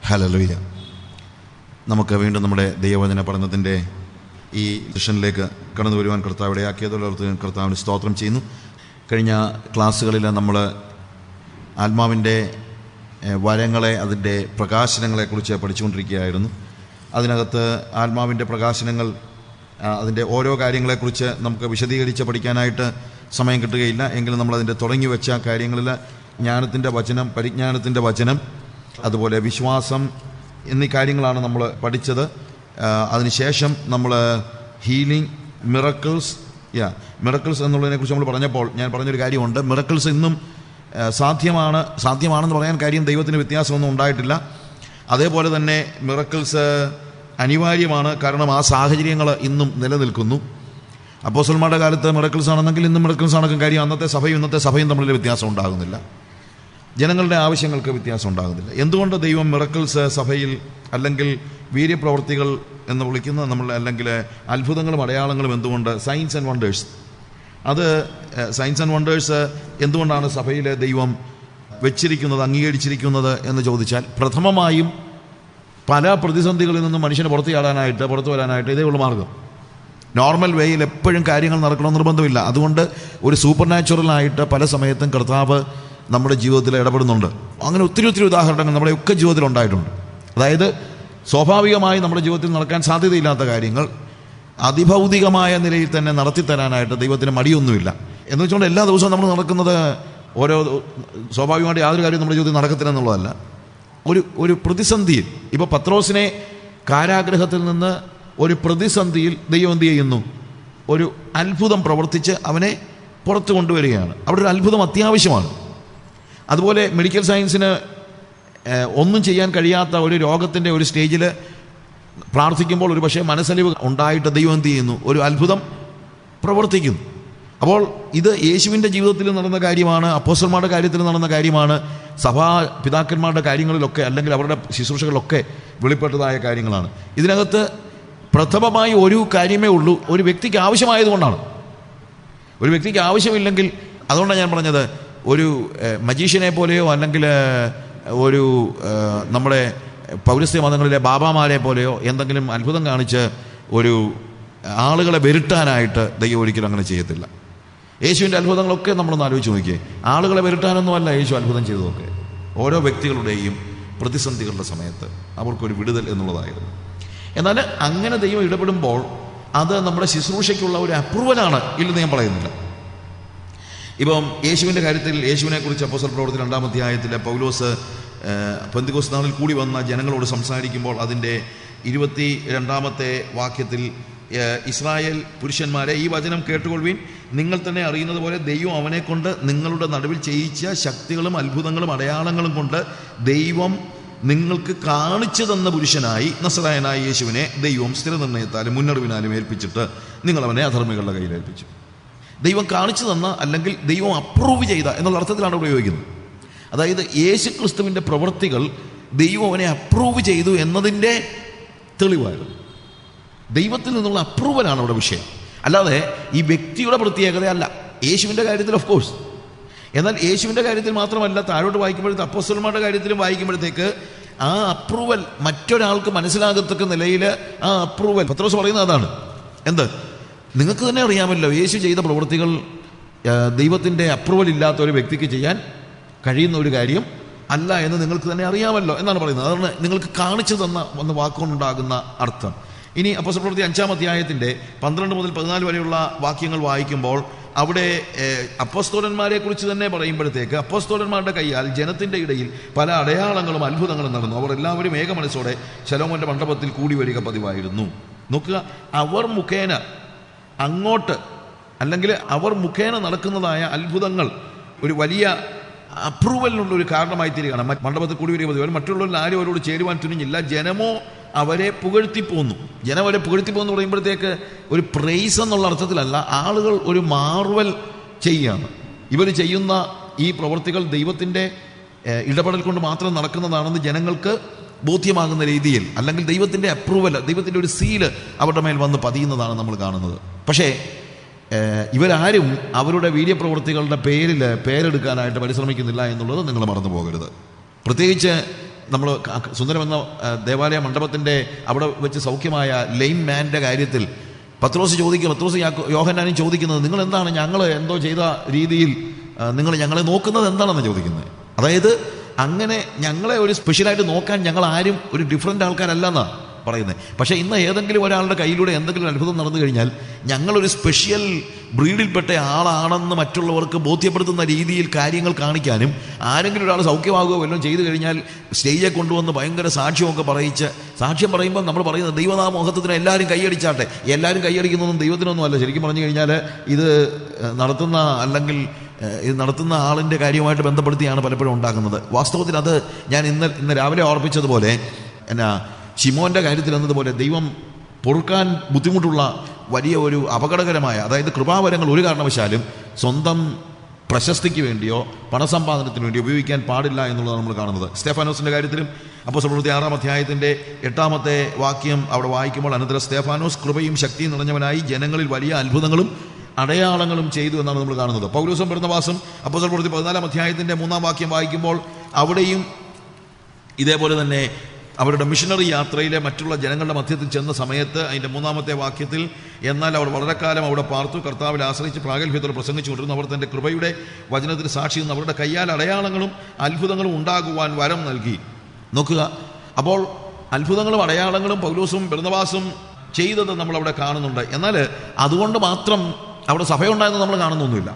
Hallelujah. നമുക്ക് വീണ്ടും നമ്മുടെ ദൈവവചന പഠനത്തിൻ്റെ ഈ സെഷനിലേക്ക് കടന്നു വരുവാൻ കർത്താവ് ഇടയാക്കിയതോടൊപ്പം കർത്താവിന് സ്തോത്രം ചെയ്യുന്നു. കഴിഞ്ഞ ക്ലാസ്സുകളിൽ നമ്മൾ ആത്മാവിൻ്റെ വരങ്ങളെ, അതിൻ്റെ പ്രകാശനങ്ങളെക്കുറിച്ച് പഠിച്ചുകൊണ്ടിരിക്കുകയായിരുന്നു. അതിനകത്ത് ആത്മാവിൻ്റെ പ്രകാശനങ്ങൾ, അതിൻ്റെ ഓരോ കാര്യങ്ങളെക്കുറിച്ച് നമുക്ക് വിശദീകരിച്ച് പഠിക്കാനായിട്ട് സമയം കിട്ടുകയില്ല. എങ്കിലും നമ്മളതിൻ്റെ തുടങ്ങി വെച്ച കാര്യങ്ങളിൽ ജ്ഞാനത്തിൻ്റെ വചനം, പരിജ്ഞാനത്തിൻ്റെ വചനം, അതുപോലെ വിശ്വാസം എന്നീ കാര്യങ്ങളാണ് നമ്മൾ പഠിച്ചത്. അതിനുശേഷം നമ്മൾ ഹീലിംഗ്, മിറക്കിൾസ് എന്നുള്ളതിനെക്കുറിച്ച് നമ്മൾ പറഞ്ഞപ്പോൾ ഞാൻ പറഞ്ഞൊരു കാര്യമുണ്ട്. മിറക്കിൾസ് ഇന്നും സാധ്യമാണെന്ന് പറയാൻ കാര്യം ദൈവത്തിന് വ്യത്യാസമൊന്നും ഉണ്ടായിട്ടില്ല. അതേപോലെ തന്നെ മിറക്കിൾസ് അനിവാര്യമാണ്, കാരണം ആ സാഹചര്യങ്ങൾ ഇന്നും നിലനിൽക്കുന്നു. അപ്പോസ്തലന്മാരുടെ കാലത്ത് മിറക്കിൾസ് ആണെന്നെങ്കിൽ ഇന്നും മിറക്കിൾസ് ആണെങ്കിലും കാര്യം അന്നത്തെ സഭയും ഇന്നത്തെ സഭയും തമ്മിൽ വ്യത്യാസം ഉണ്ടാകുന്നില്ല. ജനങ്ങളുടെ ആവശ്യങ്ങൾക്ക് വ്യത്യാസം ഉണ്ടാകുന്നില്ല. എന്തുകൊണ്ട് ദൈവം മിറക്കിൾസ് സഭയിൽ, അല്ലെങ്കിൽ വീര്യപ്രവർത്തികൾ എന്ന് വിളിക്കുന്ന നമ്മൾ, അല്ലെങ്കിൽ അത്ഭുതങ്ങളും അടയാളങ്ങളും എന്തുകൊണ്ട്, സയൻസ് ആൻഡ് വണ്ടേഴ്സ്, അത് സയൻസ് ആൻഡ് വണ്ടേഴ്സ് എന്തുകൊണ്ടാണ് സഭയിലെ ദൈവം വെച്ചിരിക്കുന്നത്, അംഗീകരിച്ചിരിക്കുന്നത് എന്ന് ചോദിച്ചാൽ, പ്രഥമമായും പല പ്രതിസന്ധികളിൽ നിന്നും മനുഷ്യന് പുറത്തു വരാനായിട്ട് ഇതേ ഉള്ള മാർഗം. നോർമൽ വേയിൽ എപ്പോഴും കാര്യങ്ങൾ നടക്കണമെന്ന് നിർബന്ധമില്ല. അതുകൊണ്ട് ഒരു സൂപ്പർ നാച്ചുറലായിട്ട് പല സമയത്തും കർത്താവ് നമ്മുടെ ജീവിതത്തിൽ ഇടപെടുന്നുണ്ട്. അങ്ങനെ ഒത്തിരി ഉദാഹരണങ്ങൾ നമ്മുടെ ഒക്കെ ജീവിതത്തിൽ ഉണ്ടായിട്ടുണ്ട്. അതായത് സ്വാഭാവികമായി നമ്മുടെ ജീവിതത്തിൽ നടക്കാൻ സാധ്യതയില്ലാത്ത കാര്യങ്ങൾ അതിഭൗതികമായ നിലയിൽ തന്നെ നടത്തിത്തരാനായിട്ട് ദൈവത്തിന് മടിയൊന്നുമില്ല. എന്ന് വെച്ചുകൊണ്ട് എല്ലാ ദിവസവും നമ്മൾ നടക്കുന്നത് ഓരോ സ്വാഭാവികമായിട്ട് യാതൊരു കാര്യവും നമ്മുടെ ജീവിതത്തിൽ നടക്കത്തില്ല എന്നുള്ളതല്ല. ഒരു പ്രതിസന്ധിയിൽ, ഇപ്പോൾ പത്രോസിനെ കാരാഗ്രഹത്തിൽ നിന്ന് ഒരു പ്രതിസന്ധിയിൽ ദൈവം എന്ത് ചെയ്യുന്നു? ഒരു അത്ഭുതം പ്രവർത്തിച്ച് അവനെ പുറത്തു കൊണ്ടുവരികയാണ്. അവിടെ ഒരു അത്ഭുതം അത്യാവശ്യമാണ്. അതുപോലെ മെഡിക്കൽ സയൻസിന് ഒന്നും ചെയ്യാൻ കഴിയാത്ത ഒരു രോഗത്തിൻ്റെ ഒരു സ്റ്റേജിൽ പ്രാർത്ഥിക്കുമ്പോൾ ഒരു പക്ഷേ മനസ്സലിവ് ഉണ്ടായിട്ട് ദൈവം എന്ത് ചെയ്യുന്നു? ഒരു അത്ഭുതം പ്രവർത്തിക്കുന്നു. അപ്പോൾ ഇത് യേശുവിൻ്റെ ജീവിതത്തിൽ നടന്ന കാര്യമാണ്, അപ്പോസ്തലന്മാരുടെ കാര്യത്തിൽ നടന്ന കാര്യമാണ്, സഭാ പിതാക്കന്മാരുടെ കാര്യങ്ങളിലൊക്കെ, അല്ലെങ്കിൽ അവരുടെ ശുശ്രൂഷകളിലൊക്കെ വെളിപ്പെട്ടതായ കാര്യങ്ങളാണ്. ഇതിനകത്ത് പ്രഥമമായി ഒരു കാര്യമേ ഉള്ളൂ, ഒരു വ്യക്തിക്ക് ആവശ്യമായതുകൊണ്ടാണ്. ഒരു വ്യക്തിക്ക് ആവശ്യമില്ലെങ്കിൽ, അതുകൊണ്ടാണ് ഞാൻ പറഞ്ഞത്, ഒരു മജീഷ്യനെ പോലെയോ അല്ലെങ്കിൽ ഒരു നമ്മുടെ പൗരസ്ത്യ മതങ്ങളിലെ ബാബാമാരെ പോലെയോ എന്തെങ്കിലും അത്ഭുതം കാണിച്ച് ഒരു ആളുകളെ വരുത്താനായിട്ട് ദൈവം ഒരിക്കലും അങ്ങനെ ചെയ്യത്തില്ല. യേശുവിൻ്റെ അത്ഭുതങ്ങളൊക്കെ നമ്മളൊന്ന് ആലോചിച്ച് നോക്കിയേ. ആളുകളെ വരുത്താനൊന്നുമല്ല യേശു അത്ഭുതം ചെയ്തതൊക്കെ, ഓരോ വ്യക്തികളുടെയും പ്രതിസന്ധികളുടെ സമയത്ത് അവർക്കൊരു വിടുതൽ എന്നുള്ളതായിരുന്നു. എന്നാൽ അങ്ങനെ ദൈവം ഇടപെടുമ്പോൾ അത് നമ്മുടെ ശുശ്രൂഷയ്ക്കുള്ള ഒരു അപ്രൂവലാണ് ഇല്ലെന്ന് ഞാൻ പറയുന്നില്ല. ഇപ്പം യേശുവിൻ്റെ കാര്യത്തിൽ, യേശുവിനെക്കുറിച്ച് അപ്പോസ്തല പ്രവൃത്തി 2-ാം അധ്യായത്തിൽ പൗലോസ് പെന്തക്കോസ്ത് നാളിൽ കൂടി വന്ന ജനങ്ങളോട് സംസാരിക്കുമ്പോൾ അതിൻ്റെ 22-ാമത്തെ വാക്യത്തിൽ, ഇസ്രായേൽ പുരുഷന്മാരെ, ഈ വചനം കേട്ടുകൊള്ളുവിൻ, നിങ്ങൾ തന്നെ അറിയുന്നത് പോലെ ദൈവം അവനെക്കൊണ്ട് നിങ്ങളുടെ നടുവിൽ ചെയ്യിച്ച ശക്തികളും അത്ഭുതങ്ങളും അടയാളങ്ങളും കൊണ്ട് ദൈവം നിങ്ങൾക്ക് കാണിച്ചു തന്ന പുരുഷനായി നസറായനായ യേശുവിനെ ദൈവം സ്ഥിരനിർണയത്താലും മുന്നറിവിനാലും ഏൽപ്പിച്ചിട്ട് നിങ്ങൾ അവനെ അധർമ്മികളുടെ കയ്യിൽ ഏൽപ്പിച്ചു. ദൈവം കാണിച്ചു തന്ന, അല്ലെങ്കിൽ ദൈവം അപ്രൂവ് ചെയ്ത എന്നുള്ള അർത്ഥത്തിലാണ് ഉപയോഗിക്കുന്നത്. അതായത് യേശു ക്രിസ്തുവിൻ്റെ പ്രവൃത്തികൾ ദൈവം അവനെ അപ്രൂവ് ചെയ്തു എന്നതിൻ്റെ തെളിവായിരുന്നു. ദൈവത്തിൽ നിന്നുള്ള അപ്രൂവലാണ് അവിടെ വിഷയം, അല്ലാതെ ഈ വ്യക്തിയുടെ പ്രത്യേകതയല്ല. യേശുവിൻ്റെ കാര്യത്തിൽ ഓഫ് കോഴ്സ്, എന്നാൽ യേശുവിൻ്റെ കാര്യത്തിൽ മാത്രമല്ല, താഴോട്ട് വായിക്കുമ്പോഴത്തേക്ക് അപ്പോസ്തലന്മാരുടെ കാര്യത്തിലും വായിക്കുമ്പോഴത്തേക്ക് ആ അപ്രൂവൽ മറ്റൊരാൾക്ക് മനസ്സിലാകത്തക്ക നിലയിൽ ആ അപ്രൂവൽ, പത്രോസ് പറയുന്നത് അതാണ്. എന്ത്? നിങ്ങൾക്ക് തന്നെ അറിയാമല്ലോ, യേശു ചെയ്ത പ്രവൃത്തികൾ ദൈവത്തിൻ്റെ അപ്രൂവൽ ഇല്ലാത്ത ഒരു വ്യക്തിക്ക് ചെയ്യാൻ കഴിയുന്ന ഒരു കാര്യം അല്ല എന്ന് നിങ്ങൾക്ക് തന്നെ അറിയാമല്ലോ എന്നാണ് പറയുന്നത്. അതാണ് നിങ്ങൾക്ക് കാണിച്ചു തന്ന വന്ന വാക്കുകൊണ്ടുണ്ടാകുന്ന അർത്ഥം. ഇനി അപ്പോസ്തല പ്രവൃത്തി 5-ാം അധ്യായത്തിൻ്റെ 12 മുതൽ 14 വരെയുള്ള വാക്യങ്ങൾ വായിക്കുമ്പോൾ അവിടെ അപ്പോസ്തലന്മാരെ കുറിച്ച് തന്നെ പറയുമ്പോഴത്തേക്ക്, അപ്പോസ്തലന്മാരുടെ കയ്യാൽ ജനത്തിൻ്റെ ഇടയിൽ പല അടയാളങ്ങളും അത്ഭുതങ്ങളും നടന്നു. അവർ എല്ലാവരും ഏകമനസ്സോടെ ശലോമോന്റെ മണ്ഡപത്തിൽ കൂടി വരിക പതിവായിരുന്നു. നോക്കുക, അവർ മുഖേന അങ്ങോട്ട്, അല്ലെങ്കിൽ അവർ മുഖേന നടക്കുന്നതായ അത്ഭുതങ്ങൾ ഒരു വലിയ അപ്രൂവലിനുള്ള ഒരു കാരണമായി തീരുകയാണ്. മണ്ഡപത്തിൽ കൂടി വരിക പതിവ്. മറ്റുള്ളവരിൽ ആരും അവരോട് ചേരുവാൻ തുനിഞ്ഞില്ല. ജനമോ അവരെ പുകഴ്ത്തിപ്പോന്നു. ജനം അവരെ പുകഴ്ത്തിപ്പോന്ന് പറയുമ്പോഴത്തേക്ക് ഒരു പ്രൈസ് എന്നുള്ള അർത്ഥത്തിലല്ല, ആളുകൾ ഒരു മാർവൽ ചെയ്യുകയാണ്. ഇവർ ചെയ്യുന്ന ഈ പ്രവൃത്തികൾ ദൈവത്തിൻ്റെ ഇടപെടൽ കൊണ്ട് മാത്രം നടക്കുന്നതാണെന്ന് ജനങ്ങൾക്ക് ബോധ്യമാകുന്ന രീതിയിൽ, അല്ലെങ്കിൽ ദൈവത്തിൻ്റെ അപ്രൂവൽ, ദൈവത്തിൻ്റെ ഒരു സീല് അവരുടെ മേൽ വന്ന് പതിയുന്നതാണ് നമ്മൾ കാണുന്നത്. പക്ഷേ ഇവരാരും അവരുടെ വീര്യപ്രവൃത്തികളുടെ പേരെടുക്കാനായിട്ട് പരിശ്രമിക്കുന്നില്ല എന്നുള്ളത് നിങ്ങൾ മറന്നു പോകരുത്. പ്രത്യേകിച്ച് നമ്മൾ സുന്ദരം എന്ന ദേവാലയ മണ്ഡപത്തിൻ്റെ അവിടെ വെച്ച് സൗഖ്യമായ ലെയിം മാൻ്റെ കാര്യത്തിൽ പത്രോസ് യോഹന്നാനും ചോദിക്കുന്നത്, നിങ്ങൾ എന്താണ് ഞങ്ങൾ എന്തോ ചെയ്ത രീതിയിൽ നിങ്ങൾ ഞങ്ങളെ നോക്കുന്നത് എന്താണെന്ന് ചോദിക്കുന്നത്. അതായത് അങ്ങനെ ഞങ്ങളെ ഒരു സ്പെഷ്യലായിട്ട് നോക്കാൻ ഞങ്ങൾ ആരും ഒരു ഡിഫറെൻ്റ് ആൾക്കാരല്ലെന്നാണ് പറയുന്നത്. പക്ഷേ ഇന്ന് ഏതെങ്കിലും ഒരാളുടെ കയ്യിലൂടെ എന്തെങ്കിലും അത്ഭുതം നടന്നു കഴിഞ്ഞാൽ ഞങ്ങളൊരു സ്പെഷ്യൽ ബ്രീഡിൽപ്പെട്ട ആളാണെന്ന് മറ്റുള്ളവർക്ക് ബോധ്യപ്പെടുത്തുന്ന രീതിയിൽ കാര്യങ്ങൾ കാണിക്കാനും, ആരെങ്കിലും ഒരാൾ സൗഖ്യമാകുകയോ വല്ലതും ചെയ്തു കഴിഞ്ഞാൽ സ്റ്റേജിൽ കൊണ്ടുവന്ന് ഭയങ്കര സാക്ഷ്യമൊക്കെ സാക്ഷ്യം പറയുമ്പോൾ നമ്മൾ പറയുന്നത് ദൈവനാമോഹത്വത്തിന് എല്ലാവരും കൈയടിച്ചാട്ടെ. എല്ലാവരും കൈയടിക്കുന്നതൊന്നും ദൈവത്തിനൊന്നും അല്ല. ശരിക്കും പറഞ്ഞു കഴിഞ്ഞാൽ ഇത് നടത്തുന്ന ആളിൻ്റെ കാര്യവുമായിട്ട് ബന്ധപ്പെടുത്തിയാണ് പലപ്പോഴും ഉണ്ടാകുന്നത്. വാസ്തവത്തിൽ അത് ഞാൻ ഇന്ന് രാവിലെ ഓർപ്പിച്ചതുപോലെ ശിമോൻ്റെ കാര്യത്തിൽ എന്നതുപോലെ ദൈവം പൊറുക്കാൻ ബുദ്ധിമുട്ടുള്ള വലിയ ഒരു അപകടകരമായ, അതായത് കൃപാവരങ്ങൾ ഒരു കാരണവശാലും സ്വന്തം പ്രശസ്തിക്ക് വേണ്ടിയോ പണസമ്പാദനത്തിന് വേണ്ടിയോ ഉപയോഗിക്കാൻ പാടില്ല എന്നുള്ളതാണ് നമ്മൾ കാണുന്നത്. സ്തേഫാനോസിൻ്റെ കാര്യത്തിലും അപ്പോസ്തലപ്രവൃത്തി 6-ാം അധ്യായത്തിൻ്റെ 8-ാമത്തെ വാക്യം അവിടെ വായിക്കുമ്പോൾ, അനന്തരം സ്തേഫാനോസ് കൃപയും ശക്തിയും നിറഞ്ഞവനായി ജനങ്ങളിൽ വലിയ അത്ഭുതങ്ങളും അടയാളങ്ങളും ചെയ്തു എന്നാണ് നമ്മൾ കാണുന്നത്. പൗലോസും ബർന്നബാസും അപ്പോസ്തലപ്രവൃത്തി 14-ാം അധ്യായത്തിൻ്റെ 3-ാം വാക്യം വായിക്കുമ്പോൾ അവിടെയും ഇതേപോലെ തന്നെ അവരുടെ മിഷണറി യാത്രയിലെ മറ്റുള്ള ജനങ്ങളുടെ മധ്യത്തിൽ ചെന്ന സമയത്ത് അതിൻ്റെ 3-ാമത്തെ വാക്യത്തിൽ, എന്നാൽ അവർ വളരെ കാലം അവിടെ പാർത്തു, കർത്താവിൽ ആശ്രയിച്ച് പ്രാഗൽഭ്യത്തോടെ പ്രസംഗിച്ചുകൊണ്ടിരുന്നു. അവർ തൻ്റെ കൃപയുടെ വചനത്തിന് സാക്ഷി നിന്ന് അവരുടെ കയ്യാൽ അടയാളങ്ങളും അത്ഭുതങ്ങളും ഉണ്ടാകുവാൻ വരം നൽകി. നോക്കുക, അപ്പോൾ അത്ഭുതങ്ങളും അടയാളങ്ങളും പൗലോസും ബർന്നബാസും ചെയ്തത് നമ്മളവിടെ കാണുന്നുണ്ട്. എന്നാൽ അതുകൊണ്ട് മാത്രം അവിടെ സഭയുണ്ടായെന്ന് നമ്മൾ കാണുന്നൊന്നുമില്ല.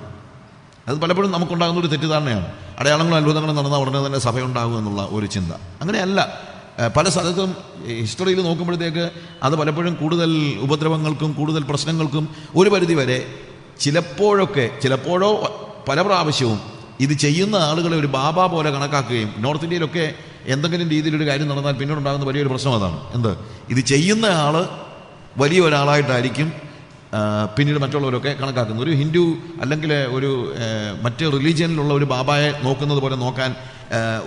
അത് പലപ്പോഴും നമുക്കുണ്ടാകുന്ന ഒരു തെറ്റിദ്ധാരണയാണ്. അടയാളങ്ങളും അത്ഭുതങ്ങളും നടന്ന ഉടനെ തന്നെ സഭയുണ്ടാകും എന്നുള്ള ഒരു ചിന്ത. അങ്ങനെയല്ല. പല സ്ഥലത്തും ഹിസ്റ്ററിയിൽ നോക്കുമ്പോഴത്തേക്ക് അത് പലപ്പോഴും കൂടുതൽ ഉപദ്രവങ്ങൾക്കും കൂടുതൽ പ്രശ്നങ്ങൾക്കും ഒരു പരിധി വരെ ചിലപ്പോഴോ പല പ്രാവശ്യവും ഇത് ചെയ്യുന്ന ആളുകളെ ഒരു ബാബ പോലെ കണക്കാക്കുകയും, നോർത്ത് ഇന്ത്യയിലൊക്കെ എന്തെങ്കിലും രീതിയിലൊരു കാര്യം നടന്നാൽ പിന്നീട് ഉണ്ടാകുന്ന വലിയൊരു പ്രശ്നം അതാണ്. ഇത് ചെയ്യുന്ന ആൾ വലിയ ഒരാളായിട്ടായിരിക്കും പിന്നീട് മറ്റുള്ളവരൊക്കെ കണക്കാക്കുന്നത്. ഒരു ഹിന്ദു അല്ലെങ്കിൽ ഒരു മറ്റ് റിലീജിയനിലുള്ള ഒരു ബാബായെ നോക്കുന്നത് പോലെ നോക്കാൻ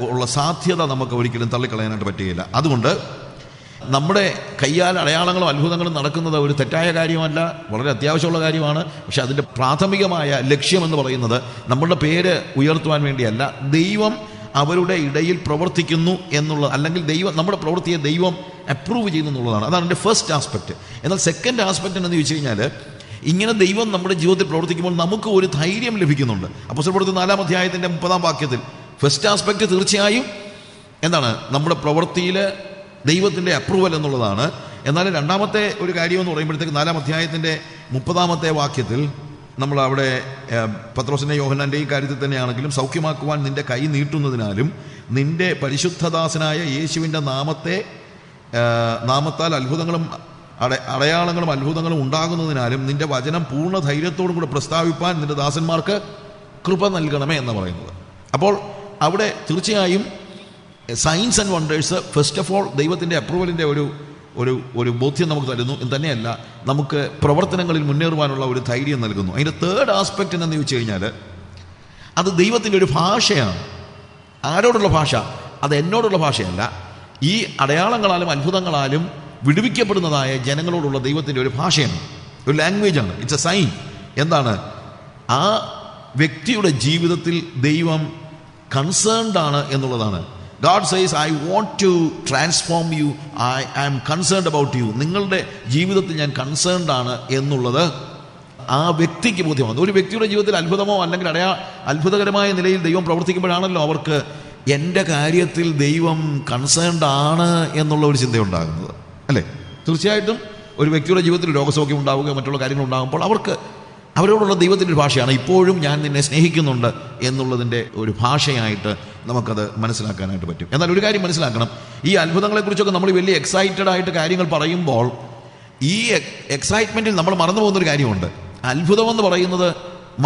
ഉള്ള സാധ്യത നമുക്ക് ഒരിക്കലും തള്ളിക്കളയാനായിട്ട് പറ്റുകയില്ല. അതുകൊണ്ട് നമ്മുടെ കയ്യാൽ അടയാളങ്ങളും അത്ഭുതങ്ങളും നടക്കുന്നത് ഒരു തെറ്റായ കാര്യമല്ല, വളരെ അത്യാവശ്യമുള്ള കാര്യമാണ്. പക്ഷെ അതിൻ്റെ പ്രാഥമികമായ ലക്ഷ്യമെന്ന് പറയുന്നത് നമ്മളുടെ പേര് ഉയർത്തുവാൻ വേണ്ടിയല്ല, ദൈവം അവരുടെ ഇടയിൽ പ്രവർത്തിക്കുന്നു എന്നുള്ള, അല്ലെങ്കിൽ നമ്മുടെ പ്രവൃത്തിയെ ദൈവം അപ്രൂവ് ചെയ്യുന്നു എന്നുള്ളതാണ്. അതാണ് എൻ്റെ ഫസ്റ്റ് ആസ്പെക്റ്റ്. എന്നാൽ സെക്കൻഡ് ആസ്പെക്റ്റ് എന്ന് ചോദിച്ചു കഴിഞ്ഞാൽ, ഇങ്ങനെ ദൈവം നമ്മുടെ ജീവിതത്തിൽ പ്രവർത്തിക്കുമ്പോൾ നമുക്ക് ഒരു ധൈര്യം ലഭിക്കുന്നുണ്ട്. അപ്പോസ്തലപ്രവൃത്തി 4-ാം അധ്യായത്തിൻ്റെ 30-ാം വാക്യത്തിൽ ഫസ്റ്റ് ആസ്പെക്റ്റ് തീർച്ചയായും എന്താണ്? നമ്മുടെ പ്രവൃത്തിയിൽ ദൈവത്തിൻ്റെ അപ്രൂവൽ എന്നുള്ളതാണ്. എന്നാൽ രണ്ടാമത്തെ ഒരു കാര്യമെന്ന് പറയുമ്പോഴത്തേക്ക് 4-ാം അധ്യായത്തിൻ്റെ 30-ാമത്തെ വാക്യത്തിൽ നമ്മൾ അവിടെ പത്രോസിൻ്റെ യോഹന്നാൻ്റെ ഈ കാര്യത്തിൽ തന്നെയാണെങ്കിലും, സൗഖ്യമാക്കുവാൻ നിന്റെ കൈ നീട്ടുന്നതിനാലും നിന്റെ പരിശുദ്ധദാസനായ യേശുവിൻ്റെ നാമത്താൽ അടയാളങ്ങളും അത്ഭുതങ്ങളും ഉണ്ടാകുന്നതിനാലും നിന്റെ വചനം പൂർണ്ണ ധൈര്യത്തോടും കൂടെ പ്രസ്താവിപ്പാൻ നിന്റെ ദാസന്മാർക്ക് കൃപ നൽകണമേ എന്ന് പറയുന്നത്. അപ്പോൾ അവിടെ തീർച്ചയായും science and wonders first of all ദൈവത്തിൻ്റെ അപ്രൂവലിൻ്റെ ഒരു ബോധ്യം നമുക്ക് തരുന്നു എന്ന് തന്നെയല്ല, നമുക്ക് പ്രവർത്തനങ്ങളിൽ മുന്നേറുവാനുള്ള ഒരു ധൈര്യം നൽകുന്നു. അതിൻ്റെ തേർഡ് ആസ്പെക്റ്റ് എന്ന് ചോദിച്ചു കഴിഞ്ഞാൽ, അത് ദൈവത്തിൻ്റെ ഒരു ഭാഷയാണ്. ആരോടുള്ള ഭാഷ? അത് എന്നോടുള്ള ഭാഷയല്ല. ഈ അടയാളങ്ങളാലും അത്ഭുതങ്ങളാലും വിടുവിക്കപ്പെടുന്നതായ ജനങ്ങളോടുള്ള ദൈവത്തിൻ്റെ ഒരു ഭാഷയാണ്, ഒരു ലാംഗ്വേജാണ്. It's a sign. എന്താണ്? ആ വ്യക്തിയുടെ ജീവിതത്തിൽ ദൈവം കൺസേൺഡ് ആണ് എന്നുള്ളതാണ്. God says, I want to transform you. I am concerned about you. നിങ്ങളുടെ ജീവിതത്തിൽ ഞാൻ കൺസേൺഡ് ആണ് എന്നുള്ളത് ആ വ്യക്തിക്ക് ബോധ്യമാണ്. ഒരു വ്യക്തിയുടെ ജീവിതത്തിൽ അത്ഭുതമോ അല്ലെങ്കിൽ അത്ഭുതകരമായ നിലയിൽ ദൈവം പ്രവർത്തിക്കുമ്പോഴാണല്ലോ അവർക്ക് എൻ്റെ കാര്യത്തിൽ ദൈവം കൺസേൺഡ് ആണ് എന്നുള്ള ഒരു ചിന്തയുണ്ടാകുന്നത്, അല്ലേ? തീർച്ചയായിട്ടും ഒരു വ്യക്തിയുടെ ജീവിതത്തിൽ രോഗസൗഖ്യം ഉണ്ടാവുകയോ മറ്റുള്ള കാര്യങ്ങൾ ഉണ്ടാകുമ്പോൾ അവരോടുള്ള ദൈവത്തിൻ്റെ ഒരു ഭാഷയാണ്, ഇപ്പോഴും ഞാൻ നിന്നെ സ്നേഹിക്കുന്നുണ്ട് എന്നുള്ളതിൻ്റെ ഒരു ഭാഷയായിട്ട് നമുക്കത് മനസ്സിലാക്കാനായിട്ട് പറ്റും. എന്നാൽ ഒരു കാര്യം മനസ്സിലാക്കണം, ഈ അത്ഭുതങ്ങളെക്കുറിച്ചൊക്കെ നമ്മൾ വലിയ എക്സൈറ്റഡ് ആയിട്ട് കാര്യങ്ങൾ പറയുമ്പോൾ ഈ എക്സൈറ്റ്മെൻറ്റിൽ നമ്മൾ മറന്നു പോകുന്നൊരു കാര്യമുണ്ട്. അത്ഭുതമെന്ന് പറയുന്നത്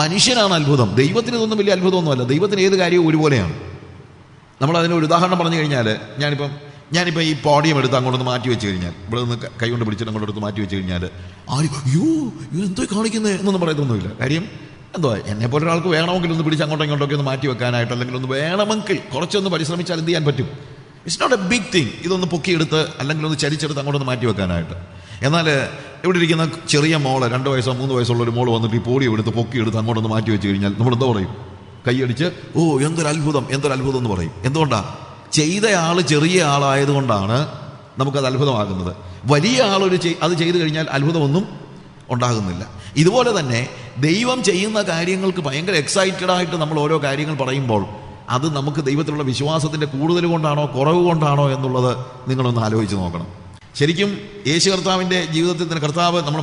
മനുഷ്യനാണ് അത്ഭുതം. ദൈവത്തിന് ഇതൊന്നും വലിയ അത്ഭുതമൊന്നുമല്ല. ദൈവത്തിന് ഏത് കാര്യവും ഒരുപോലെയാണ്. നമ്മളതിന് ഒരു ഉദാഹരണം പറഞ്ഞു കഴിഞ്ഞാൽ, ഞാനിപ്പോൾ ഈ പോഡിയം എടുത്ത് അങ്ങോട്ടൊന്ന് മാറ്റി വെച്ച് കഴിഞ്ഞാൽ, ഇവിടെ നിന്ന് കൈ കൊണ്ട് പിടിച്ചിട്ട് അങ്ങോട്ട് എടുത്ത് മാറ്റി വെച്ച് കഴിഞ്ഞാൽ ആരും എന്തോ കാണിക്കുന്നത് എന്നൊന്നും പറയത്തൊന്നുമില്ല. കാര്യം എന്തോ എന്നെപ്പോലെ ഒരാൾക്ക് വേണമെങ്കിൽ ഒന്ന് പിടിച്ച് അങ്ങോട്ടോ ഇങ്ങോട്ടൊക്കെ ഒന്ന് മാറ്റി വെക്കാനായിട്ട്, അല്ലെങ്കിൽ ഒന്ന് വേണമെങ്കിൽ കുറച്ചൊന്ന് പരിശ്രമിച്ചാൽ എന്ത് ചെയ്യാൻ പറ്റും? It's not a big thing ഇതൊന്ന് പൊക്കിയെടുത്ത് അല്ലെങ്കിൽ ഒന്ന് ചരിച്ചെടുത്ത് അങ്ങോട്ടൊന്ന് മാറ്റി വെക്കാനായിട്ട്. എന്നാൽ ഇവിടെ ഇരിക്കുന്ന ചെറിയ മോള് 2 വയസ്സോ 3 വയസ്സുള്ള ഒരു മോള് വന്നിട്ട് ഈ പോഡിയം എടുത്ത് പൊക്കിയെടുത്ത് അങ്ങോട്ടൊന്ന് മാറ്റി വെച്ച് കഴിഞ്ഞാൽ നമ്മൾ എന്താ പറയും? കൈയടിച്ച് എന്തൊരു അത്ഭുതം എന്ന് പറയും. എന്തുകൊണ്ടാണ്? ചെയ്തയാൾ ചെറിയ ആളായതുകൊണ്ടാണ് നമുക്കത് അത്ഭുതമാകുന്നത്. വലിയ ആൾ അത് ചെയ്തു കഴിഞ്ഞാൽ അത്ഭുതമൊന്നും ഉണ്ടാകുന്നില്ല. ഇതുപോലെ തന്നെ ദൈവം ചെയ്യുന്ന കാര്യങ്ങൾക്ക് ഭയങ്കര എക്സൈറ്റഡ് ആയിട്ട് നമ്മൾ ഓരോ കാര്യങ്ങൾ പറയുമ്പോൾ അത് നമുക്ക് ദൈവത്തിലുള്ള വിശ്വാസത്തിൻ്റെ കൂടുതൽ കൊണ്ടാണോ കുറവ് കൊണ്ടാണോ എന്നുള്ളത് നിങ്ങളൊന്ന് ആലോചിച്ച് നോക്കണം. ശരിക്കും യേശു കർത്താവിൻ്റെ ജീവിതത്തിൽ തന്നെ കർത്താവ് നമ്മൾ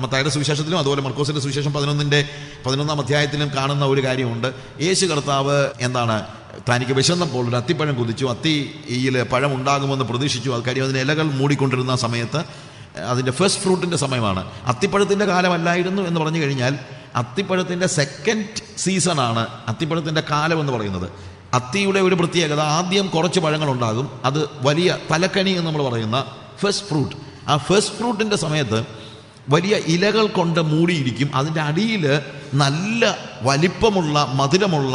മത്തായിയുടെ സുവിശേഷത്തിലും അതുപോലെ മർക്കോസിൻ്റെ സുവിശേഷം 11-ാം അധ്യായത്തിലും കാണുന്ന ഒരു കാര്യമുണ്ട്. യേശു കർത്താവ് എന്താണ്, തനിക്ക് വിശന്നപ്പോൾ ഒരു അത്തിപ്പഴം കുതിച്ചു, അത്തിയിൽ പഴം ഉണ്ടാകുമെന്ന് പ്രതീക്ഷിച്ചു. അത് കാര്യം അതിന് ഇലകൾ മൂടിക്കൊണ്ടിരുന്ന സമയത്ത് അതിൻ്റെ ഫസ്റ്റ് ഫ്രൂട്ടിൻ്റെ സമയമാണ്. അത്തിപ്പഴത്തിൻ്റെ കാലമല്ലായിരുന്നു എന്ന് പറഞ്ഞു കഴിഞ്ഞാൽ അത്തിപ്പഴത്തിൻ്റെ സെക്കൻഡ് സീസണാണ് അത്തിപ്പഴത്തിൻ്റെ കാലം എന്ന് പറയുന്നത്. അത്തിയുടെ ഒരു പ്രത്യേകത, ആദ്യം കുറച്ച് പഴങ്ങളുണ്ടാകും, അത് വലിയ തലക്കനി എന്ന് നമ്മൾ പറയുന്ന ഫസ്റ്റ് ഫ്രൂട്ട്. ആ ഫസ്റ്റ് ഫ്രൂട്ടിൻ്റെ സമയത്ത് വലിയ ഇലകൾ കൊണ്ട് മൂടിയിരിക്കും. അതിൻ്റെ അടിയിൽ നല്ല വലിപ്പമുള്ള മധുരമുള്ള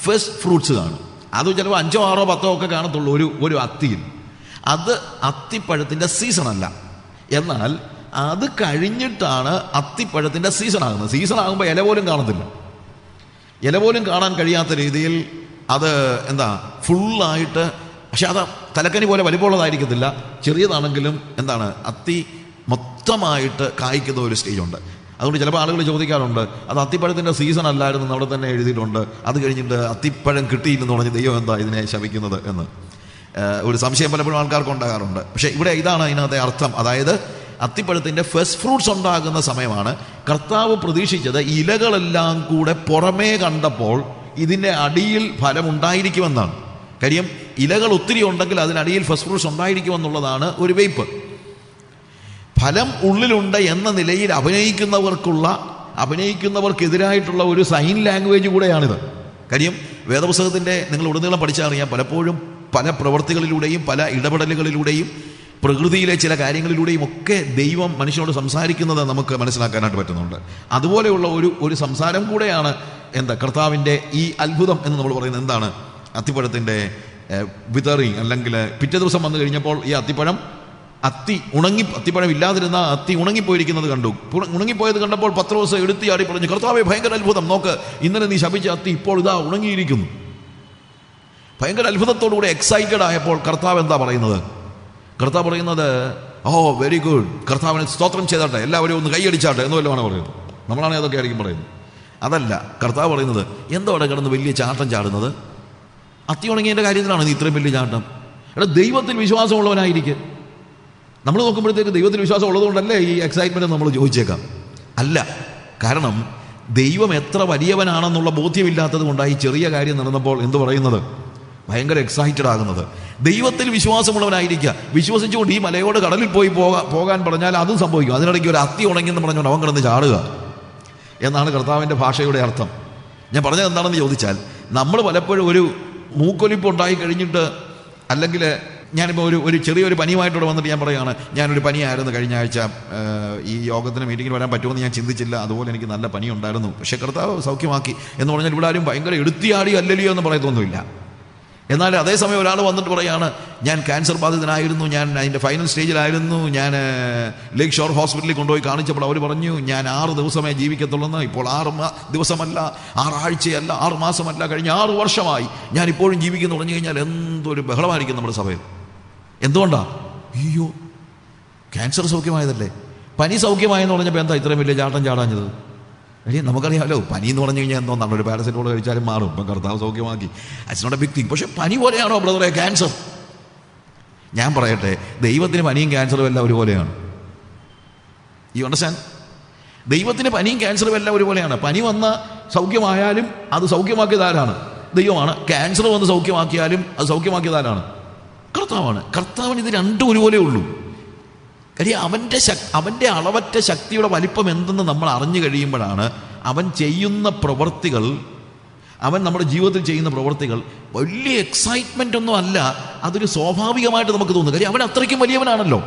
ഫസ്റ്റ് ഫ്രൂട്ട്സ് കാണും. അത് ചിലപ്പോൾ 5, 6, 10 ഒക്കെ കാണത്തുള്ളൂ ഒരു അത്തിയിൽ. അത് അത്തിപ്പഴത്തിൻ്റെ സീസണല്ല. എന്നാൽ അത് കഴിഞ്ഞിട്ടാണ് അത്തിപ്പഴത്തിൻ്റെ സീസണാകുന്നത്. സീസണാകുമ്പോൾ ഇല പോലും കാണത്തില്ല. ഇല പോലും കാണാൻ കഴിയാത്ത രീതിയിൽ അത് എന്താ ഫുള്ളായിട്ട്, പക്ഷെ അത് തലക്കനി പോലെ വലിപ്പമുള്ളതായിരിക്കത്തില്ല, ചെറിയതാണെങ്കിലും എന്താണ് അത്തി മൊത്തമായിട്ട് കായ്ക്കുന്ന ഒരു സ്റ്റേജുണ്ട്. അതുകൊണ്ട് ചിലപ്പോൾ ആളുകൾ ചോദിക്കാറുണ്ട്, അത് അത്തിപ്പഴത്തിൻ്റെ സീസൺ അല്ലായിരുന്നു അവിടെ തന്നെ എഴുതിയിട്ടുണ്ട്, അത് കഴിഞ്ഞിട്ട് അത്തിപ്പഴം കിട്ടിയില്ലെന്ന് പറഞ്ഞ് ദൈവം എന്താ ഇതിനെ ശപിക്കുന്നത് എന്ന് ഒരു സംശയം പലപ്പോഴും ആൾക്കാർക്ക് ഉണ്ടാകാറുണ്ട്. പക്ഷേ ഇവിടെ ഇതാണ് അതിനകത്തെ അർത്ഥം. അതായത് അത്തിപ്പഴത്തിൻ്റെ ഫസ്റ്റ് ഫ്രൂട്ട്സ് ഉണ്ടാകുന്ന സമയമാണ്. കർത്താവ് പ്രതീക്ഷിച്ചത് ഇലകളെല്ലാം കൂടെ പുറമേ കണ്ടപ്പോൾ ഇതിൻ്റെ അടിയിൽ ഫലം ഉണ്ടായിരിക്കുമെന്നാണ്. കാര്യം ഇലകൾ ഒത്തിരി ഉണ്ടെങ്കിൽ അതിനടിയിൽ ഫസ്റ്റ് ഫ്രൂട്ട്സ് ഉണ്ടായിരിക്കുമെന്നുള്ളതാണ് ഒരു വെയ്പ്പ്. ഫലം ഉള്ളിലുണ്ട് എന്ന നിലയിൽ അഭിനയിക്കുന്നവർക്കെതിരായിട്ടുള്ള ഒരു സൈൻ ലാംഗ്വേജ് കൂടെയാണിത്. കാര്യം വേദപുസ്തകത്തിൻ്റെ നിങ്ങൾ ഉടനീളം പഠിച്ചറിയാം, പലപ്പോഴും പല പ്രവർത്തികളിലൂടെയും പല ഇടപെടലുകളിലൂടെയും പ്രകൃതിയിലെ ചില കാര്യങ്ങളിലൂടെയും ഒക്കെ ദൈവം മനുഷ്യനോട് സംസാരിക്കുന്നത് നമുക്ക് മനസ്സിലാക്കാനായിട്ട് പറ്റുന്നുണ്ട്. അതുപോലെയുള്ള ഒരു സംസാരം കൂടെയാണ് കർത്താവിൻ്റെ ഈ അത്ഭുതം എന്ന് നമ്മൾ പറയുന്നത്. എന്താണ് അത്തിപ്പഴത്തിൻ്റെ വിതറിങ്, അല്ലെങ്കിൽ പിറ്റേ ദിവസം വന്നു കഴിഞ്ഞപ്പോൾ ഈ അത്തിപ്പഴം അത്തിപ്പഴം ഇല്ലാതിരുന്ന അത്തി ഉണങ്ങിപ്പോയിരിക്കുന്നത് കണ്ടു. ഉണങ്ങിപ്പോയത് കണ്ടപ്പോൾ പത്രോസ് എടുത്തിയാടി പറഞ്ഞു, കർത്താവേ ഭയങ്കര അത്ഭുതം, നോക്ക്, ഇന്നലെ നീ ശപിച്ച അത്തി ഇപ്പോൾ ഇതാ ഉണങ്ങിയിരിക്കുന്നു. ഭയങ്കര അത്ഭുതത്തോടുകൂടി എക്സൈറ്റഡ് ആയപ്പോൾ കർത്താവ് എന്താ പറയുന്നത്? കർത്താവ് പറയുന്നത്, ഓ വെരി ഗുഡ്, കർത്താവിനെ സ്തോത്രം ചെയ്താട്ടെ, എല്ലാവരും ഒന്ന് കൈയടിച്ചാട്ടെ എന്ന് വല്ലതുമാണ് പറയുന്നത്. നമ്മളാണെങ്കിൽ അതൊക്കെ ആയിരിക്കും പറയുന്നത്. അതല്ല, കർത്താവ് പറയുന്നത്, എന്തോ അവിടെ കിടന്ന് വലിയ ചാട്ടം ചാടുന്നത്? അത്തി ഉണങ്ങിയതിൻ്റെ കാര്യത്തിലാണ് നീ ഇത്രയും വലിയ ചാട്ടം? ദൈവത്തിൽ വിശ്വാസമുള്ളവനായിരിക്കും. നമ്മൾ നോക്കുമ്പോഴത്തേക്ക് ദൈവത്തിൽ വിശ്വാസം ഉള്ളതുകൊണ്ടല്ലേ ഈ എക്സൈറ്റ്മെൻറ്റ് നമ്മൾ ചോദിച്ചേക്കാം. അല്ല, കാരണം ദൈവം എത്ര വലിയവനാണെന്നുള്ള ബോധ്യമില്ലാത്തത് കൊണ്ടായി ചെറിയ കാര്യം നടന്നപ്പോൾ എന്ത് പറയുന്നത്, ഭയങ്കര എക്സൈറ്റഡ് ആകുന്നത്. ദൈവത്തിൽ വിശ്വാസമുള്ളവനായിരിക്കുക. വിശ്വസിച്ചുകൊണ്ട് ഈ മലയോട് കടലിൽ പോകാൻ പറഞ്ഞാൽ അതും സംഭവിക്കും. അതിനിടയ്ക്ക് ഒരു അത്തി ഉണങ്ങിയെന്ന് പറഞ്ഞുകൊണ്ട് അവൻ കിടന്ന് ചാടുക എന്നാണ് കർത്താവിൻ്റെ ഭാഷയുടെ അർത്ഥം. ഞാൻ പറഞ്ഞത് എന്താണെന്ന് ചോദിച്ചാൽ, നമ്മൾ പലപ്പോഴും ഒരു മൂക്കൊലിപ്പ് ഉണ്ടായി കഴിഞ്ഞിട്ട്, അല്ലെങ്കിൽ ഞാനിപ്പോൾ ഒരു ചെറിയൊരു പനിയുമായിട്ടൂടെ വന്നിട്ട് ഞാൻ പറയുകയാണ്, ഞാനൊരു പനിയായിരുന്നു കഴിഞ്ഞ ആഴ്ച, ഈ യോഗത്തിന് മീറ്റിങ്ങിന് വരാൻ പറ്റുമെന്ന് ഞാൻ ചിന്തിച്ചില്ല, അതുപോലെ എനിക്ക് നല്ല പനി ഉണ്ടായിരുന്നു, പക്ഷേ കർത്താവ് സൗഖ്യമാക്കി എന്ന് പറഞ്ഞാൽ ഇവിടെ ആരും ഭയങ്കര എടുത്തിയാടി അല്ലലിയോ എന്ന് പറയത്തൊന്നുമില്ല. എന്നാൽ അതേസമയം ഒരാൾ വന്നിട്ട് പറയുകയാണ്, ഞാൻ ക്യാൻസർ ബാധിതനായിരുന്നു, ഞാൻ അതിൻ്റെ ഫൈനൽ സ്റ്റേജിലായിരുന്നു, ഞാൻ ലേക്ക് ഷോർ ഹോസ്പിറ്റലിൽ കൊണ്ടുപോയി കാണിച്ചപ്പോൾ അവർ പറഞ്ഞു ഞാൻ 6 ദിവസമേ ജീവിക്കത്തുള്ളൂ. ഇപ്പോൾ 6 ദിവസമല്ല, 6 ആഴ്ചയല്ല, 6 മാസമല്ല, കഴിഞ്ഞ 6 വർഷമായി ഞാൻ ഇപ്പോഴും ജീവിക്കുന്നു പറഞ്ഞു കഴിഞ്ഞാൽ എന്തൊരു ബഹളമായിരിക്കും നമ്മുടെ സഭയിൽ. എന്തുകൊണ്ടാണ്? അയ്യോ, ക്യാൻസർ സൗഖ്യമായതല്ലേ, പനി സൗഖ്യമായെന്ന് പറഞ്ഞപ്പോൾ എന്താ ഇത്രയും വലിയ ചാട്ടം ചാടാഞ്ഞത്? നമുക്കറിയാമല്ലോ, പനി എന്ന് പറഞ്ഞു കഴിഞ്ഞാൽ എന്തോന്നാണ്, ഒരു പാരസെറ്റമോൾ കഴിച്ചാലും മാറും. ഇപ്പം കർത്താവ് സൗഖ്യമാക്കി, it's not a big thing. പക്ഷെ പനി പോലെയാണോ ബ്രദറെ ക്യാൻസർ? ഞാൻ പറയട്ടെ, ദൈവത്തിന് പനിയും ക്യാൻസറും എല്ലാം ഒരുപോലെയാണ്. You understand? ദൈവത്തിന് പനിയും ക്യാൻസറും എല്ലാം ഒരുപോലെയാണ്. പനി വന്ന സൗഖ്യമായാലും അത് സൗഖ്യമാക്കിയതാരാണ്? ദൈവമാണ്. ക്യാൻസർ വന്ന് സൗഖ്യമാക്കിയാലും അത് സൗഖ്യമാക്കിയതാരാണ്? കർത്താവാണ്. കർത്താവിന് ഇത് രണ്ടും ഒരുപോലെ ഉള്ളൂ. കാര്യം അവൻ്റെ അളവറ്റ ശക്തിയുടെ വലിപ്പം എന്തെന്ന് നമ്മൾ അറിഞ്ഞു കഴിയുമ്പോഴാണ് അവൻ ചെയ്യുന്ന പ്രവൃത്തികൾ, അവൻ നമ്മുടെ ജീവിതത്തിൽ ചെയ്യുന്ന പ്രവൃത്തികൾ വലിയ എക്സൈറ്റ്മെൻ്റ് ഒന്നും അല്ല, അതൊരു സ്വാഭാവികമായിട്ട് നമുക്ക് തോന്നുന്നു. കാര്യം അവൻ അത്രയ്ക്കും വലിയവനാണല്ലോ.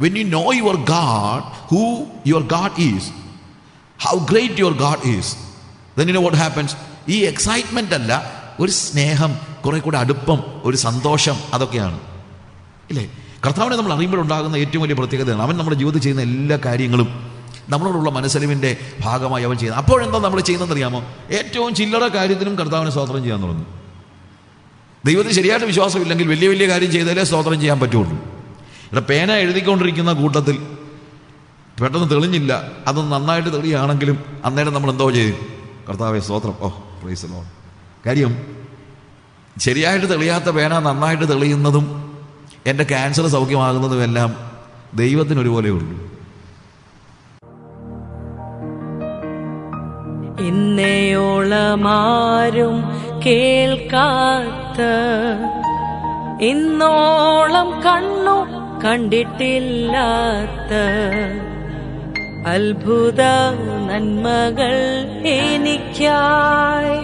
When you know your God, who your God is, how great your God is, then you know what happens. ഈ എക്സൈറ്റ്മെൻ്റ് അല്ല, ഒരു സ്നേഹം, കുറെ കൂടെ അടുപ്പം, ഒരു സന്തോഷം, അതൊക്കെയാണ് ഇല്ലേ? കർത്താവിനെ നമ്മൾ അറിയുമ്പോഴുണ്ടാകുന്ന ഏറ്റവും വലിയ പ്രത്യേകതയാണ് അവൻ നമ്മുടെ ജീവിതത്തിൽ ചെയ്യുന്ന എല്ലാ കാര്യങ്ങളും നമ്മളോടുള്ള മനസ്സലിവിൻ്റെ ഭാഗമായി അവൻ ചെയ്യുന്നത്. അപ്പോഴെന്താ നമ്മൾ ചെയ്യുന്നതെന്ന് അറിയാമോ? ഏറ്റവും ചില്ലറ കാര്യത്തിനും കർത്താവിനെ സ്തോത്രം ചെയ്യാൻ തുടങ്ങും. ദൈവത്തിന് ശരിയായിട്ട് വിശ്വാസമില്ലെങ്കിൽ വലിയ വലിയ കാര്യം ചെയ്താലേ സ്തോത്രം ചെയ്യാൻ പറ്റുള്ളൂ. ഇവിടെ പേന എഴുതിക്കൊണ്ടിരിക്കുന്ന കൂട്ടത്തിൽ പെട്ടെന്ന് തെളിഞ്ഞില്ല, അത് നന്നായിട്ട് തെളിയാണെങ്കിലും അന്നേരം നമ്മൾ എന്തോ ചെയ്യും? കർത്താവേ സ്തോത്രം, ഓ പ്രൈസ് ദി ലോർഡ്. കാര്യം ശരിയായിട്ട് തെളിയാത്ത പേന നന്നായിട്ട് തെളിയുന്നതും എൻ്റെ ക്യാൻസർ സൗഖ്യമാകുന്നതും എല്ലാം ദൈവത്തിനൊരുപോലെ ഉള്ളൂ. ഇന്നയോളമാരും കേൾക്കാത്ത, ഇന്നോളം കണ്ണു കണ്ടിട്ടില്ലാത്ത അത്ഭുത നന്മകൾ എനിക്കായി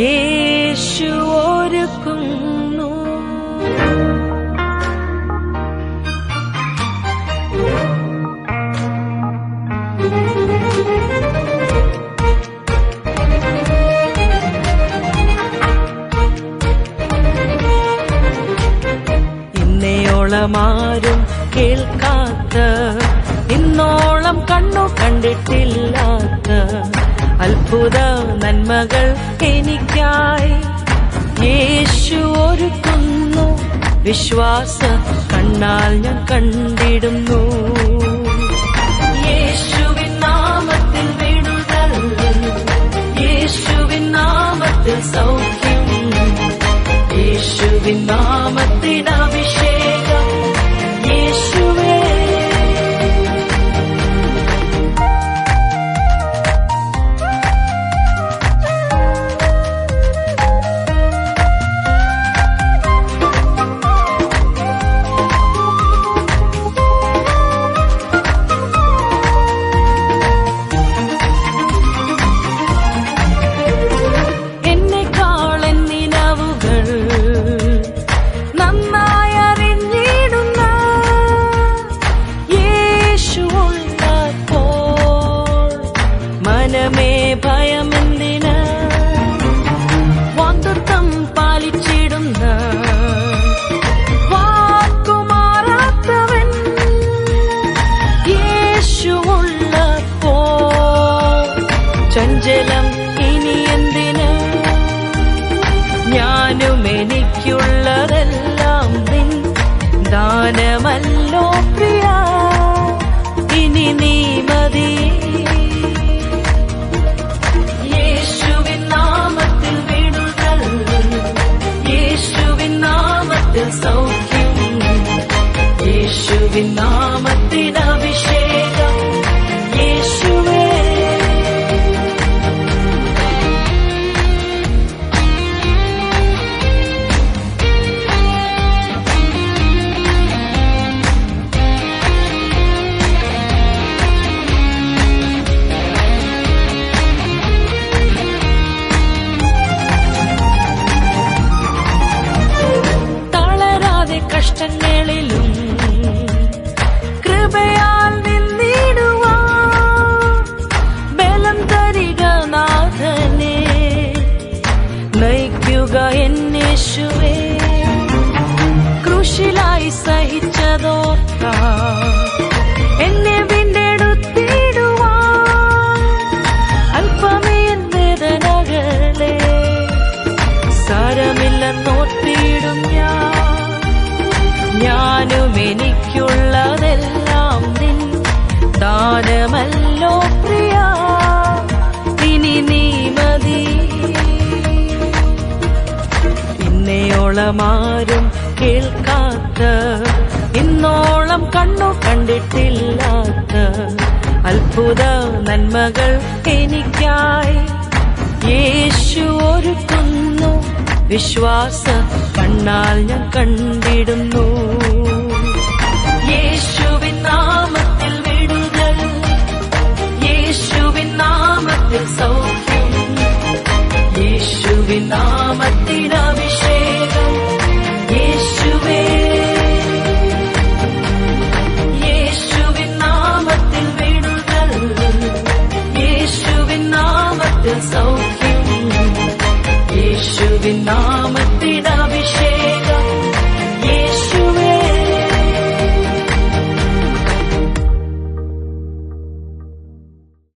യേശു ഒരുക്കുന്നു. ഇന്നയോളമാരും കേൾക്കാത്ത, ഇന്നോളം കണ്ണു കണ്ടിട്ടില്ലാത്ത അത്ഭുത നന്മകൾ എനിക്കായി യേശു ഒരുക്കുന്നു. വിശ്വാസ കണ്ണാൽ ഞാൻ കണ്ടിടുന്നു. യേശുവിൻ നാമത്തിൽ വിടുതൽ, യേശുവിൻ നാമത്തിൽ സൗഖ്യം, യേശുവിൻ നാമത്തിൽ അഭിഷേകം. യേശുവേ മനമേ ഭയമെന്തിന്, വാഗ്ദത്തം പാലിച്ചിടുന്ന വാക്കുമാറാത്തവൻ യേശുവുള്ളപ്പോ ചഞ്ചലം ഇനി എന്തിന്. ഞാനും എനിക്കുള്ളതെല്ലാം നിൻ ദാനമല്ലോ പ്രിയ, ഇനി നീ മതി. യേശുവിൻ നാമത്തിൽ വിടുതൽ, യേശുവിൻ നാമത്തിൽ സൗഖ്യം, യേശുവിൻ നാമത്തിൽ അഭിഷേകം. യേശുവേ കഷ്ടങ്ങളിലും കൃപയാൽ നിന്നിടുവാൻ ബലം തരിക നാഥനെ, നയിക്കുക എന്നേശുവേ. ക്രൂശിലായി സഹിച്ചതോർത്താൽ എന്നെ വീണ്ടെടുത്തിടുവാൻ അല്പമേ വേദനകളെ സാരമില്ലെന്നോർത്തിടും ഞാൻ. ഞാനും എനിക്കുള്ളതെല്ലാം നിൻ ദാനമല്ലോ പ്രിയ, ഇനി നീ മതി. ഇന്നയോളമാരും കേൾക്കാത്ത, ഇന്നോളം കണ്ണു കണ്ടിട്ടില്ലാത്ത അത്ഭുത നന്മകൾ എനിക്കായി യേശു ഒരുക്കുന്നു. വിശ്വാസ കണ്ണാൽ ഞാൻ കണ്ടിടുന്നു. യേശുവിൻ നാമത്തിൽ വിടുതൽ, യേശുവിൻ നാമത്തിൽ സൗഖ്യം, യേശുവിൻ നാമത്തിൽ അഭിഷേകം. യേശുവേ യേശുവിൻ നാമത്തിൽ വിടുതൽ, യേശുവിൻ നാമത്തിൽ സൗഖ്യം, യേശുവിൻ നാമത്തിൽ